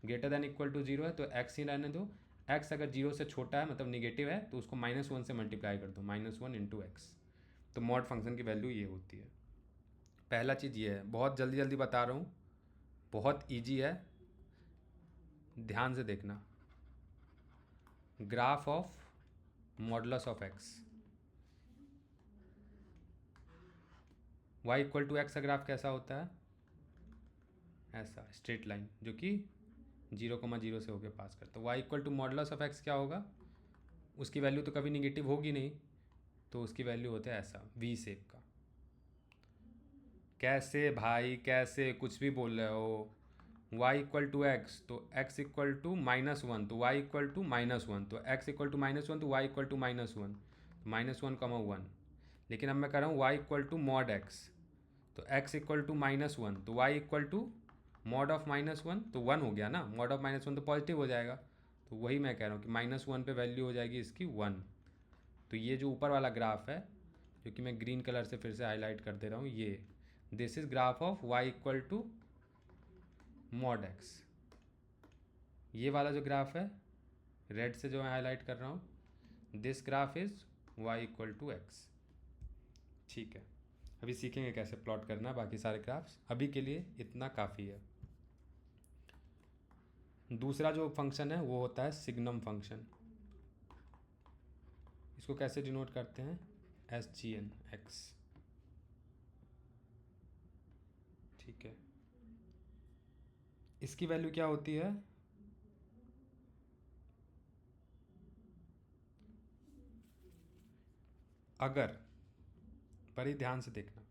greater than equal to 0 है तो x ही रहने दो। x अगर 0 से छोटा है मतलब निगेटिव है तो उसको -1 से मल्टीप्लाई कर दो, -1 इंटू एक्स। तो मॉड फंक्शन की वैल्यू ये होती है। पहला चीज़ ये है, बहुत जल्दी जल्दी बता रहा हूँ, बहुत ईजी है, ध्यान से देखना। Graph of modulus of x, y equal to x का ग्राफ कैसा होता है? ऐसा स्ट्रेट लाइन जो कि 0,0 से होके पास करता है। y equal to modulus of x क्या होगा? उसकी वैल्यू तो कभी निगेटिव होगी नहीं, तो उसकी वैल्यू होता है ऐसा वी शेप का। कैसे भाई, कैसे कुछ भी बोल रहे हो? y इक्वल टू एक्स तो x इक्वल टू -1, तो y इक्वल टू -1, तो x इक्वल टू -1 तो y इक्वल टू -1, -1,1। लेकिन अब मैं कर रहा हूँ y equal to mod x, तो x इक्वल टू -1 तो y equal to mod of -1, तो 1 हो गया ना। मॉड ऑफ -1 तो पॉजिटिव हो जाएगा, तो वही मैं कह रहा हूँ कि -1 पे वैल्यू हो जाएगी इसकी 1। तो ये जो ऊपर वाला ग्राफ है, जो कि मैं ग्रीन कलर से फिर से हाईलाइट कर दे रहा हूँ, ये this is graph of y equal to mod x। ये वाला जो ग्राफ है रेड से जो मैं हाईलाइट कर रहा हूँ, this graph is y equal to x। ठीक है, अभी सीखेंगे कैसे प्लॉट करना बाकी सारे ग्राफ्स, अभी के लिए इतना काफ़ी है। दूसरा जो फंक्शन है वो होता है सिग्नम फंक्शन। इसको कैसे डिनोट करते हैं? SGN x। ठीक है, इसकी वैल्यू क्या होती है? अगर, बड़ी ध्यान से देखना,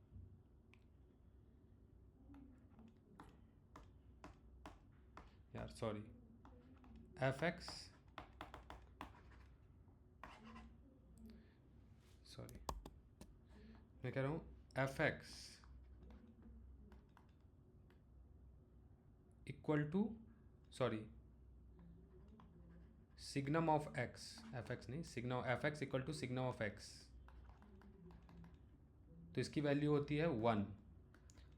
यार सॉरी, fx, सॉरी मैं कह रहा हूँ fx equal to, sorry, signum of x, fx नहीं, signum, fx equal to signum of x, तो इसकी वैल्यू होती है 1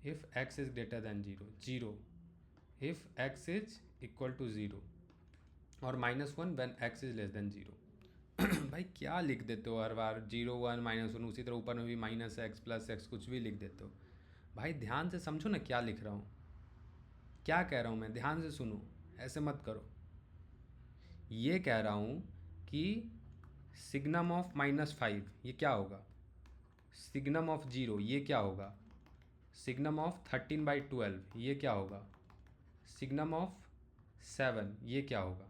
if x is greater than 0 if x is equal to 0 और -1 when x is less than 0। भाई क्या लिख देते हो हर बार? 0, 1, -1, उसी तरह ऊपर में भी -x +x कुछ भी लिख देते हो। भाई ध्यान से समझो ना क्या लिख रहा हूँ, क्या कह रहा हूँ मैं, ध्यान से सुनो, ऐसे मत करो। ये कह रहा हूँ कि सिग्नम ऑफ -5 ये क्या होगा? सिग्नम ऑफ 0 ये क्या होगा? सिग्नम ऑफ 13/12 ये क्या होगा? सिग्नम ऑफ 7 ये क्या होगा?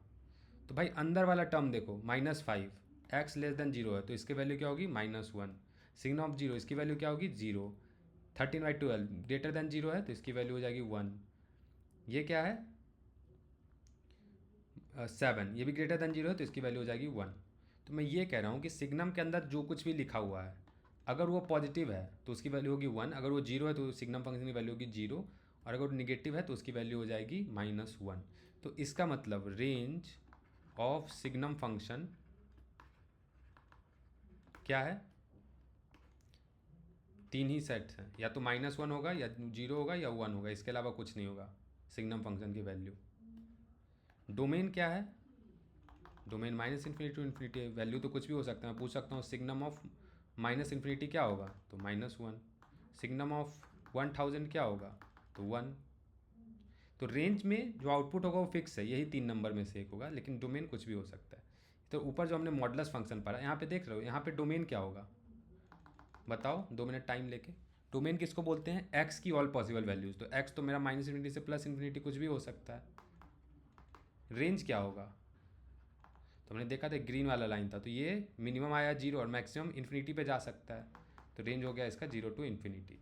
तो भाई अंदर वाला टर्म देखो, -5, x लेस देन 0 है तो इसकी वैल्यू क्या होगी? -1। सिग्नम ऑफ 0 इसकी वैल्यू क्या होगी? 0। 13/12 ग्रेटर देन 0 है तो इसकी वैल्यू हो जाएगी 1। ये क्या है? 7, ये भी ग्रेटर देन 0 है तो इसकी वैल्यू हो जाएगी 1। तो मैं ये कह रहा हूँ कि सिग्नम के अंदर जो कुछ भी लिखा हुआ है, अगर वो पॉजिटिव है तो उसकी वैल्यू होगी 1, अगर वो 0 है तो सिग्नम फंक्शन की वैल्यू होगी 0, और अगर वो निगेटिव है तो उसकी वैल्यू हो जाएगी -1। तो इसका मतलब रेंज ऑफ सिग्नम फंक्शन क्या है? 3 ही सेट्स हैं, या तो -1 होगा या 0 होगा या 1 होगा, इसके अलावा कुछ नहीं होगा सिग्नम फंक्शन की वैल्यू। डोमेन क्या है? डोमेन -∞ टू इन्फिनिटी, वैल्यू तो कुछ भी हो सकता है। मैं पूछ सकता हूँ सिग्नम ऑफ -∞ क्या होगा? तो -1। सिग्नम ऑफ 1000 क्या होगा? तो 1। तो रेंज में जो आउटपुट होगा वो फिक्स है, यही 3 नंबर में से एक होगा, लेकिन डोमेन कुछ भी हो सकता है। तो ऊपर जो हमने मॉडुलस फंक्शन पढ़ा, यहाँ पे देख रहे हो, यहाँ पे डोमेन क्या होगा? बताओ, 2 मिनट टाइम लेके। डोमेन किसको बोलते हैं? x की ऑल पॉसिबल वैल्यूज़। तो x तो मेरा -∞ से +∞ कुछ भी हो सकता है। रेंज क्या होगा? तो हमने देखा था ग्रीन वाला लाइन था, तो ये मिनिमम आया 0 और मैक्सिमम इन्फिनिटी पे जा सकता है, तो रेंज हो गया इसका 0 टू इन्फिनिटी।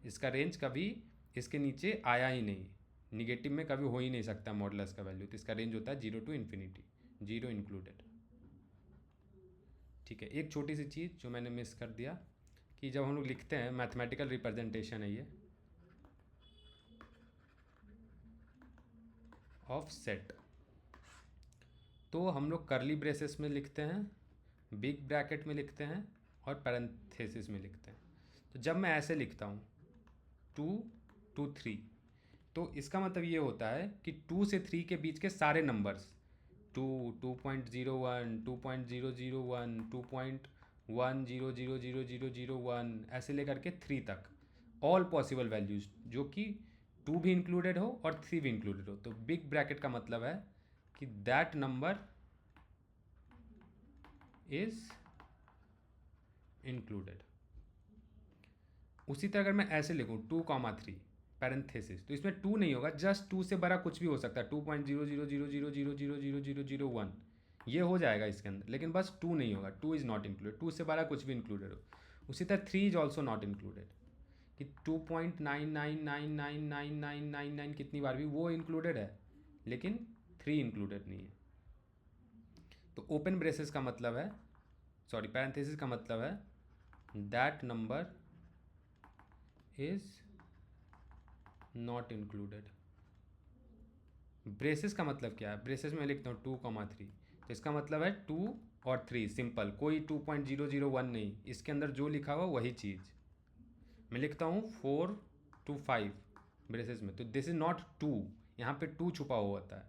इसका रेंज कभी इसके नीचे आया ही नहीं, निगेटिव में कभी हो ही नहीं सकता मॉडुलस का वैल्यू, तो इसका रेंज होता है 0 टू इन्फिनिटी, 0 इंक्लूडेड। ठीक है, एक छोटी सी चीज़ जो मैंने मिस कर दिया कि जब हम लोग लिखते हैं, मैथमेटिकल रिप्रेजेंटेशन है ये ऑफ सेट, तो हम लोग करली ब्रेसेस में लिखते हैं, बिग ब्रैकेट में लिखते हैं और पैरेंथेसिस में लिखते हैं। तो जब मैं ऐसे लिखता हूँ 2 to 3, तो इसका मतलब ये होता है कि 2 से 3 के बीच के सारे नंबर्स 2, 2.01, 2.001, 2.1000001 ऐसे लेकर के 3 तक, ऑल पॉसिबल वैल्यूज जो कि 2 भी इंक्लूडेड हो और 3 भी इंक्लूडेड हो। तो बिग ब्रैकेट का मतलब है कि दैट नंबर इज इंक्लूडेड। उसी तरह अगर मैं ऐसे लिखूँ 2,3 पैरेंथेसिस, तो इसमें 2 नहीं होगा, जस्ट 2 से बड़ा कुछ भी हो सकता है, 2.00000000001 ये हो जाएगा इसके अंदर, लेकिन बस 2 नहीं होगा, 2 इज़ नॉट इंक्लूडेड, 2 से बड़ा कुछ भी इंक्लूडेड हो। उसी तरह 3 इज ऑल्सो नॉट इंक्लूडेड, कि 2.99999999 कितनी बार भी वो इंक्लूडेड है, लेकिन 3 इंक्लूडेड नहीं है। तो ओपन ब्रेसेस का मतलब है, सॉरी पैरेंथेसिस का मतलब है that number is not included. Braces का मतलब क्या है, ब्रेसेस में लिखता हूँ 2,3, तो इसका मतलब है 2 और 3 सिंपल, कोई 2.001 नहीं, इसके अंदर जो लिखा हुआ वही चीज़। मैं लिखता हूँ 4 to 5 ब्रेसेस में, तो दिस इज नॉट 2, यहाँ पे 2 छुपा हुआ होता है,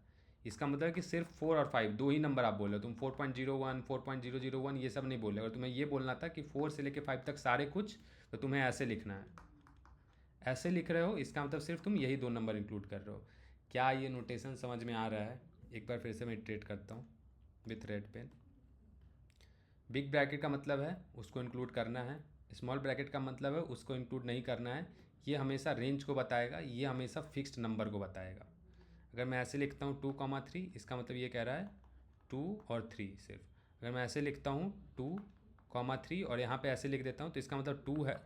इसका मतलब है कि सिर्फ 4 और 5 दो ही नंबर आप बोल रहे हो, तुम 4.01 4.001 ये सब नहीं बोल रहे। अगर तुम्हें ये बोलना था कि 4 से लेकर 5 तक सारे कुछ, तो तुम्हें ऐसे लिखना है, ऐसे लिख रहे हो, इसका मतलब सिर्फ तुम यही 2 नंबर इंक्लूड कर रहे हो। क्या ये नोटेशन समझ में आ रहा है? एक बार फिर से मैं इटरेट करता हूँ with red pen. Big bracket का मतलब है उसको इंक्लूड करना है, स्मॉल ब्रैकेट का मतलब है उसको इंक्लूड नहीं करना है। ये हमेशा रेंज को बताएगा, ये हमेशा फिक्स्ड नंबर को बताएगा। अगर मैं ऐसे लिखता हूँ 2,3, इसका मतलब ये कह रहा है 2 और 3 सिर्फ। अगर मैं ऐसे लिखता हूँ 2,3 और यहाँ पे ऐसे लिख देता हूँ, तो इसका मतलब 2 है,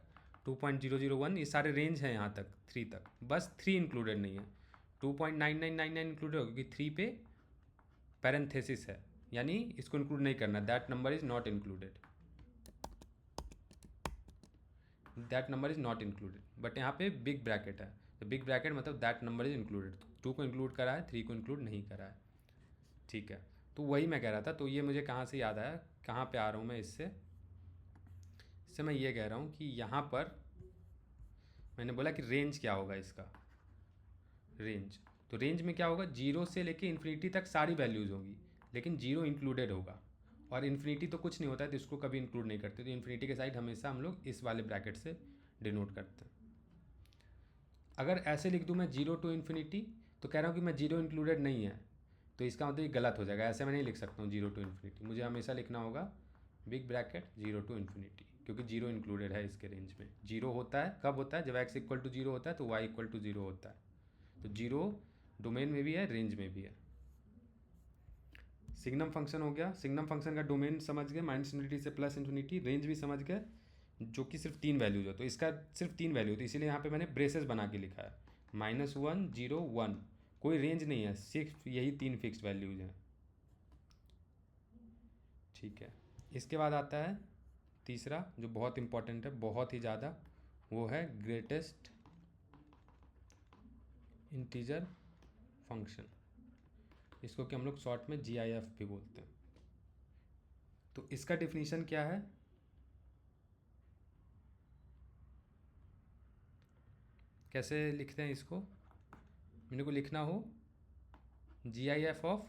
2.001, ये सारे रेंज है यहाँ तक 3 तक, बस 3 इंक्लूडेड नहीं है। 2.9999 इंक्लूडेड हो, क्योंकि 3 पे पैरेंथेसिस है, यानी इसको इंक्लूड नहीं करना, that number is not included, that number is not included. But यहाँ पे बिग ब्रैकेट है, तो बिग ब्रैकेट मतलब दैट नंबर इज इंक्लूडेड, 2 को इंक्लूड करा है, 3 को इंक्लूड नहीं करा है। ठीक है, तो वही मैं कह रहा था। तो ये मुझे कहाँ से याद आया, कहाँ पे आ रहा हूँ मैं इससे मैं ये कह रहा हूँ कि यहाँ पर मैंने बोला कि रेंज क्या होगा इसका, रेंज, तो रेंज में क्या होगा, 0 से लेके इन्फिनिटी तक सारी वैल्यूज़ होगी, लेकिन 0 इंक्लूडेड होगा, और इन्फिनिटी तो कुछ नहीं होता है, तो इसको कभी इंक्लूड नहीं करते, तो इन्फिनिटी के साइड हमेशा हम लोग इस वाले ब्रैकेट से डिनोट करते हैं। अगर ऐसे लिख दूँ मैं 0 टू इन्फिनिटी, तो कह रहा हूँ कि मैं 0 इंक्लूडेड नहीं है, तो इसका मतलब ये गलत हो जाएगा, ऐसे मैं नहीं लिख सकता हूँ 0 टू इन्फिनिटी, मुझे हमेशा लिखना होगा बिग ब्रैकेट 0 टू इन्फिनिटी, क्योंकि 0 इंक्लूडेड है इसके रेंज में। 0 होता है कब होता है, जब x इक्वल टू 0 होता है, तो y इक्वल टू 0 होता है, तो 0 डोमेन में भी है, रेंज में भी है। सिग्नम फंक्शन हो गया, सिग्नम फंक्शन का डोमेन समझ गए, माइनस इन्फिनिटी से प्लस इन्फिनिटी, रेंज भी समझ गए, जो कि सिर्फ 3 वैल्यूज हो, तो इसका सिर्फ 3 वैल्यू, तो इसीलिए यहाँ पे मैंने ब्रेसेस बना के लिखा है, -1 0 1, कोई रेंज नहीं है, सिर्फ यही 3 फिक्स्ड वैल्यूज हैं। ठीक है, इसके बाद आता है तीसरा जो बहुत इंपॉर्टेंट है, बहुत ही ज़्यादा, वो है ग्रेटेस्ट इंटीजर फंक्शन, इसको कि हम लोग शॉर्ट में GIF भी बोलते हैं। तो इसका डिफिनीशन क्या है, कैसे लिखते हैं इसको, मेरे को लिखना हो GIF ऑफ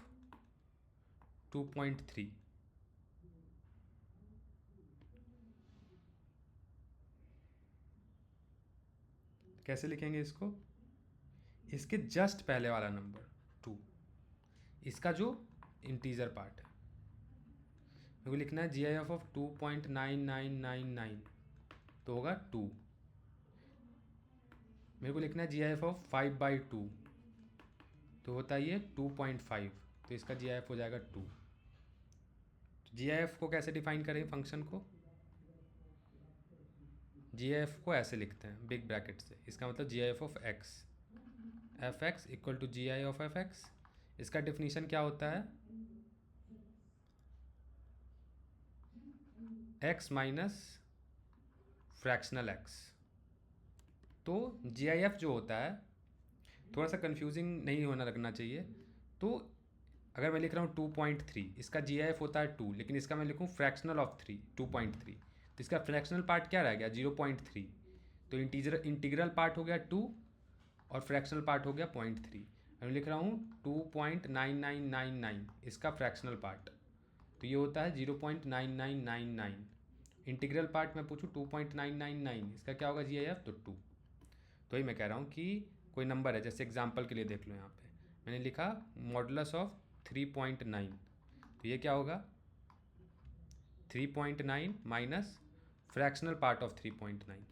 2.3, कैसे लिखेंगे इसको, इसके जस्ट पहले वाला नंबर 2, इसका जो इंटीजर पार्ट है, मेरे को लिखना है GIF ऑफ 2.9999, तो होगा 2। मेरे को लिखना है GIF ऑफ 5/2, तो होता है ये 2.5, तो इसका GIF हो जाएगा 2। GIF को कैसे डिफाइन करें फंक्शन को? GIF को ऐसे लिखते हैं बिग ब्रैकेट से, इसका मतलब GIF of x, fx equal to GI of fx। इसका डिफिनीशन क्या होता है? x minus fractional x। तो GIF जो होता है, थोड़ा सा कंफ्यूजिंग नहीं होना लगना चाहिए। तो अगर मैं लिख रहा हूँ 2.3, इसका GIF होता है 2, लेकिन इसका मैं लिखूँ फ्रैक्शनल ऑफ 3, 2.3, तो इसका फ्रैक्शनल पार्ट क्या रह गया? 0.3। तो इंटीग्रल पार्ट हो गया 2 और फ्रैक्शनल पार्ट हो गया 0.3। मैं लिख रहा हूँ 2.9999, इसका फ्रैक्शनल पार्ट, तो ये होता है 0.9999। इंटीग्रल पार्ट में पूछूँ 2.999, इसका क्या होगा GIF? तो 2। तो ही मैं कह रहा हूँ कि कोई नंबर है, जैसे एग्जांपल के लिए देख लो, यहाँ पे मैंने लिखा मॉडुलस ऑफ 3.9, तो ये क्या होगा? 3.9 माइनस फ्रैक्शनल पार्ट ऑफ 3.9,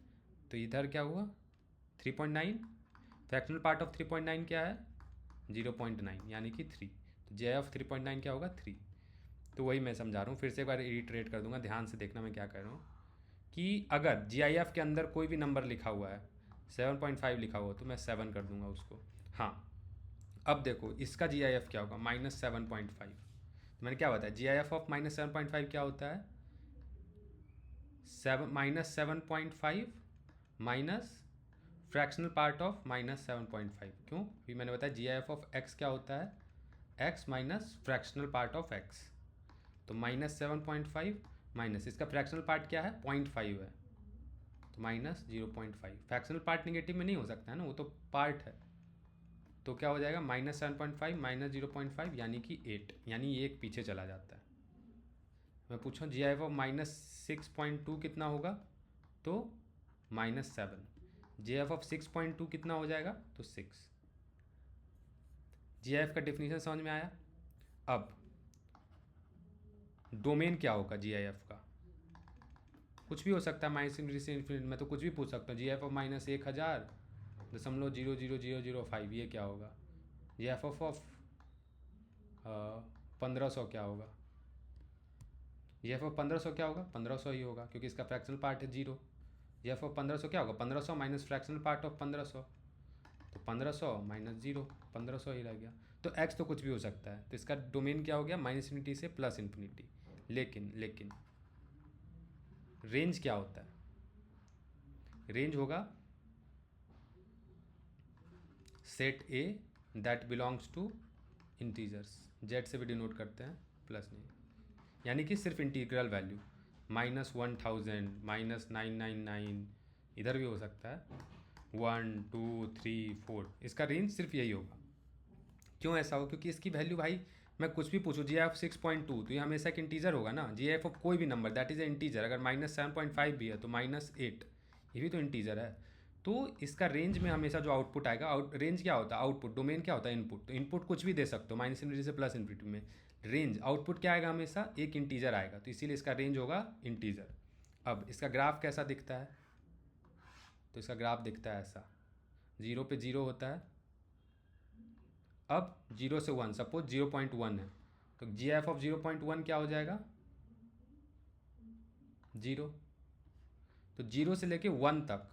तो इधर क्या हुआ? 3.9, फ्रैक्शनल पार्ट ऑफ 3.9 क्या है? 0.9, यानी कि 3। तो जे ऑफ 3.9 क्या होगा? 3। तो वही मैं समझा रहा हूँ, फिर से एक बार रिट्रेट कर दूंगा, ध्यान से देखना मैं क्या कह रहा हूँ। कि अगर GIF के अंदर कोई भी नंबर लिखा हुआ है, 7.5 लिखा हुआ, तो मैं 7 कर दूंगा उसको। हाँ, अब देखो इसका GIF क्या होगा? -7.5। तो मैंने क्या बताया? GIF ऑफ -7.5 क्या होता है? -7.5 माइनस फ्रैक्शनल पार्ट ऑफ -7.5। क्यों? भी मैंने बताया GIF ऑफ x क्या होता है? x minus fractional part of x। तो -7.5 माइनस इसका फ्रैक्शनल पार्ट क्या है? 0.5 है, तो -0.5। फ्रैक्शनल पार्ट निगेटिव में नहीं हो सकता है ना, वो तो पार्ट है। तो क्या हो जाएगा? -7.5 माइनस 0.5, यानी कि 8, यानी ये एक पीछे चला जाता है। मैं पूछूँ GIF ऑफ -6.2 कितना होगा? तो -7। GIF ऑफ 6.2 कितना हो जाएगा? तो 6। GIF का डेफिनेशन समझ में आया? अब डोमेन क्या होगा GIF का? कुछ भी हो सकता है, -∞ से इन्फिनिटी में तो कुछ भी पूछ सकता हूँ। GIF ऑफ -1000.00005, ये क्या होगा? GIF ऑफ 1500 क्या होगा? GIF ऑफ 1500 क्या होगा? 1500 ही होगा, क्योंकि इसका फ्रैक्शनल पार्ट है 0। GIF ऑफ 1500 क्या होगा? 1500 माइनस फ्रैक्शनल पार्ट ऑफ 1500, तो 1500 माइनस 0, 1500 ही रह गया। तो x तो कुछ भी हो सकता है, तो इसका डोमेन क्या हो गया? -∞ से +∞। लेकिन रेंज क्या होता है? रेंज होगा set A that belongs to integers, Z से भी डिनोट करते हैं, प्लस नहीं, यानी कि सिर्फ इंटीग्रल वैल्यू, -1000, -999, इधर भी हो सकता है 1 2 3 4, इसका रेंज सिर्फ यही होगा। क्यों ऐसा हो? क्योंकि इसकी वैल्यू भाई मैं कुछ भी पूछूँ, GIF 6.2, तो ये हमेशा एक इंटीजर होगा ना। GIF ऑफ कोई भी number that is a integer, अगर -7.5 भी है तो -8, ये भी तो इंटीजर है। तो इसका रेंज में हमेशा जो आउटपुट आएगा, रेंज क्या होता है? आउटपुट। डोमेन क्या होता है? इनपुट। तो इनपुट कुछ भी दे सकते हो, -∞ से +∞ में। रेंज आउटपुट क्या आएगा? हमेशा एक इंटीजर आएगा, तो इसीलिए इसका रेंज होगा इंटीजर। अब इसका ग्राफ कैसा दिखता है? तो इसका ग्राफ दिखता है ऐसा, 0 पे 0 होता है। अब 0 से 1, सपोज 0.1 है, तो GIF ऑफ 0.1 क्या हो जाएगा? 0। तो 0 से लेके 1 तक,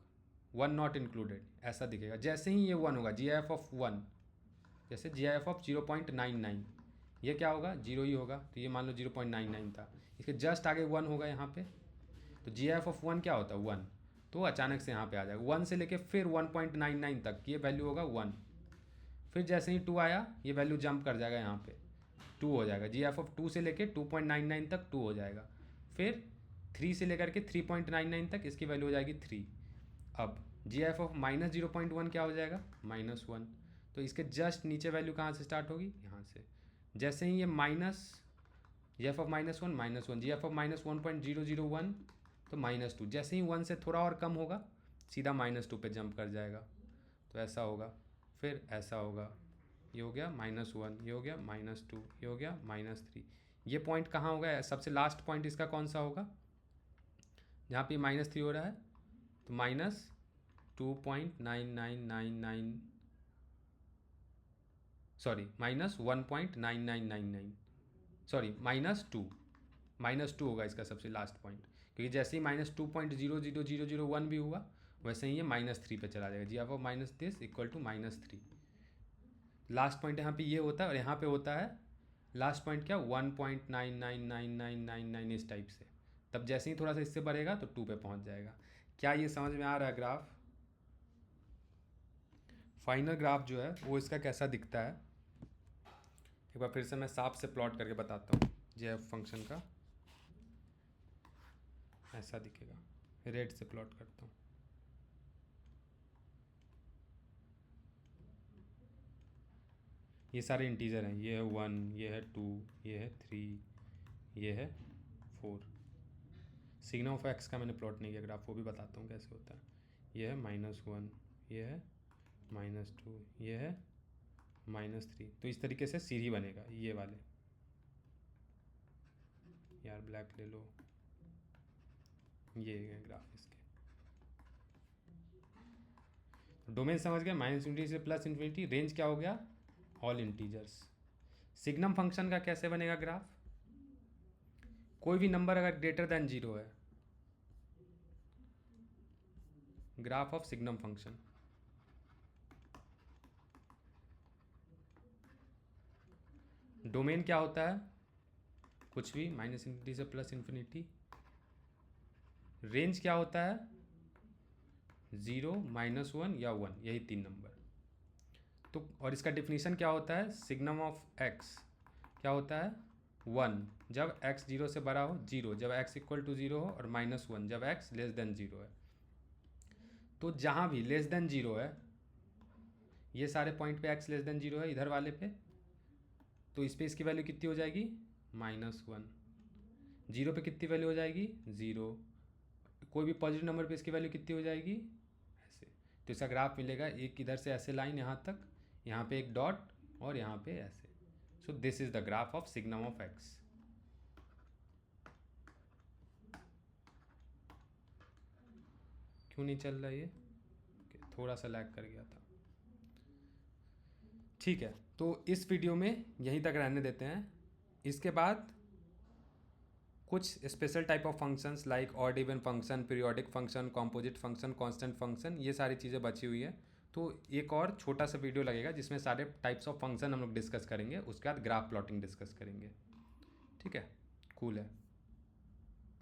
1 नॉट इंक्लूडेड, ऐसा दिखेगा। जैसे ही ये 1 होगा, GIF ऑफ 1, जैसे GIF ऑफ 0.99, ये क्या होगा? 0 ही होगा, तो ये मान लो 0.99 था, इसके जस्ट आगे 1 होगा यहाँ पे, तो GIF ऑफ 1 क्या होता है? 1। तो अचानक से यहाँ पे आ जाएगा 1 से लेके फिर 1.99 तक, ये वैल्यू होगा 1। फिर जैसे ही 2 आया, ये वैल्यू जंप कर जाएगा, यहाँ पे 2 हो जाएगा। GIF ऑफ 2 से लेके 2.99 तक 2 हो जाएगा। फिर 3 से लेकर के 3.99 तक इसकी वैल्यू हो जाएगी 3। अब GIF ऑफ -0.1 क्या हो जाएगा? -1। तो इसके जस्ट नीचे वैल्यू कहाँ से स्टार्ट होगी? यहाँ से। जैसे ही ये GIF ऑफ -1, -1, GIF ऑफ -1.001, तो -2। जैसे ही 1 से थोड़ा और कम होगा, सीधा -2 पे जंप कर जाएगा, तो ऐसा होगा। फिर ऐसा होगा, ये हो गया -1, ये हो गया -2, ये हो गया -3। ये पॉइंट कहाँ होगा? सबसे लास्ट पॉइंट इसका कौन सा होगा? जहाँ पे -3 हो रहा है, तो -2.9999, सॉरी -1.9999, सॉरी -2, -2 होगा इसका सबसे लास्ट पॉइंट, क्योंकि जैसे ही -2.00001 भी हुआ वैसे ही ये -3 पे चला जाएगा। जी आप minus this equal to -3। Last point यहाँ पे ये होता है और यहाँ पे होता है लास्ट पॉइंट क्या 1.999999 इस टाइप से। तब जैसे ही थोड़ा सा इससे बढ़ेगा तो 2 पे पहुँच जाएगा। क्या ये समझ में आ रहा है ग्राफ? फाइनल ग्राफ जो है वो इसका कैसा दिखता है एक बार फिर से मैं साफ से प्लॉट करके बताता हूँ। जे एफ फंक्शन का ऐसा दिखेगा, रेड से प्लॉट करता हूँ। ये सारे इंटीजर हैं, ये है 1, ये है 2, ये है 3, ये है 4। सिग्नम ऑफ एक्स का मैंने प्लॉट नहीं किया ग्राफ, वो भी बताता हूँ कैसे होता है। ये है -1, ये है -2, ये है -3। तो इस तरीके से सीरी बनेगा ये वाले। यार ब्लैक ले लो, ये है ग्राफ इसके। डोमेन समझ गए, -∞ से +∞। रेंज क्या हो गया? All integers. सिग्नम फंक्शन का कैसे बनेगा ग्राफ? कोई भी नंबर अगर ग्रेटर देन 0 है, graph of signum function. Domain क्या होता है? कुछ भी -∞ से +∞। रेंज क्या होता है? 0, -1 या 1, यही 3 नंबर। तो और इसका डिफिनीशन क्या होता है? सिग्नम ऑफ एक्स क्या होता है? 1 जब x 0 से बड़ा हो, 0 जब x इक्वल टू 0 हो, और -1 जब x लेस देन 0 है। तो जहाँ भी लेस देन 0 है, ये सारे पॉइंट पे x लेस देन 0 है इधर वाले पे, तो इस पे इसकी वैल्यू कितनी हो जाएगी? -1। 0 पे कितनी वैल्यू हो जाएगी? 0। कोई भी पॉजिटिव नंबर पे इसकी वैल्यू कितनी हो जाएगी? ऐसे। तो इसका ग्राफ मिलेगा एक इधर से ऐसे लाइन यहाँ तक, यहाँ पे एक डॉट और यहाँ पे ऐसे। So this is the graph of signum of x. क्यों नहीं चल रहा ये? थोड़ा सा लैग कर गया था। ठीक है, तो इस वीडियो में यहीं तक रहने देते हैं। इसके बाद कुछ special type of functions like odd even function, periodic function, composite function, constant function, ये सारी चीज़ें बची हुई है। तो एक और छोटा सा वीडियो लगेगा जिसमें सारे टाइप्स ऑफ फंक्शन हम लोग डिस्कस करेंगे, उसके बाद ग्राफ प्लॉटिंग डिस्कस करेंगे। ठीक है, कूल है।